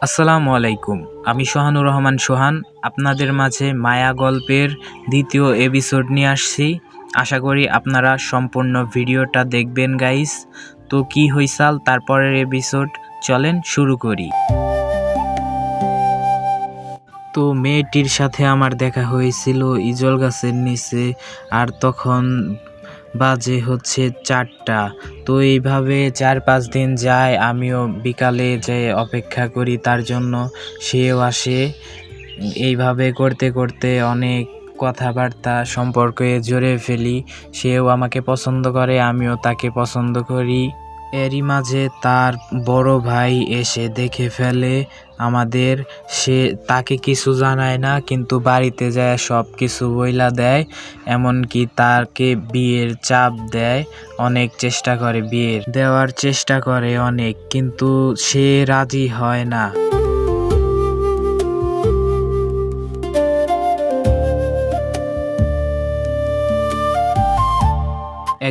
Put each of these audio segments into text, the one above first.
আসসালামু আলাইকুম। আমি সোহানুর রহমান সোহান আপনাদের মাঝে মায়া গল্পের দ্বিতীয় এপিসোড নিয়ে আসছি। আশা করি আপনারা সম্পূর্ণ ভিডিওটা দেখবেন গাইস। তো কি হইসাল তারপরের এপিসোড, চলেন শুরু করি। তো মেয়েটির সাথে আমার দেখা হয়েছিল ইজল গাছের নিচে, আর তখন বাজে হচ্ছে 4টা। তো এইভাবে 4-5 দিন যায়, আমিও বিকালে যে অপেক্ষা করি তার জন্য, সেও আসে। এইভাবে করতে করতে অনেক কথাবার্তা সম্পর্কে জড়ে ফেলি। সেও আমাকে পছন্দ করে, আমিও তাকে পছন্দ করি। এরই মাঝে তার বড় ভাই এসে দেখে ফেলে আমাদের। সে তাকে কিছু জানায় না, কিন্তু বাড়িতে যায় সব কিছু বইলা দেয়। এমনকি তাকে বিয়ের চাপ দেয়, অনেক চেষ্টা করে, বিয়ের দেওয়ার চেষ্টা করে অনেক, কিন্তু সে রাজি হয় না।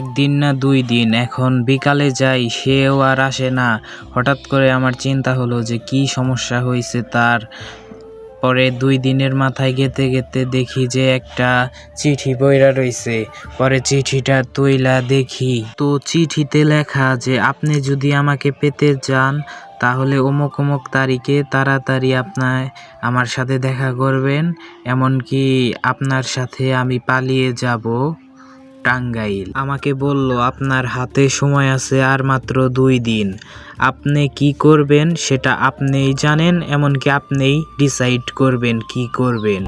একদিন না 2 দিন, এখন বিকালে যাই, সেও আর আসে না। হঠাৎ করে আমার চিন্তা হলো যে কি সমস্যা হয়েছে তার। পরে 2 দিনের মাথায় গেতে গেতে দেখি যে একটা চিঠি পইড়া রইছে। পরে চিঠিটা তুইলা দেখি, তো চিঠিতে লেখা যে আপনি যদি আমাকে পেতে চান তাহলে অমুক অমুক তারিখে তাড়াতাড়ি আমার সাথে দেখা করবেন। এমনকি আপনার সাথে আমি পালিয়ে যাব টাঙ্গাইল। আমাকে বলল আপনার হাতে সময় আছে আর মাত্র 2 দিন। আপনি কি করবেন সেটা আপনিই জানেন, এমনকি আপনিই ডিসাইড করবেন কি করবেন।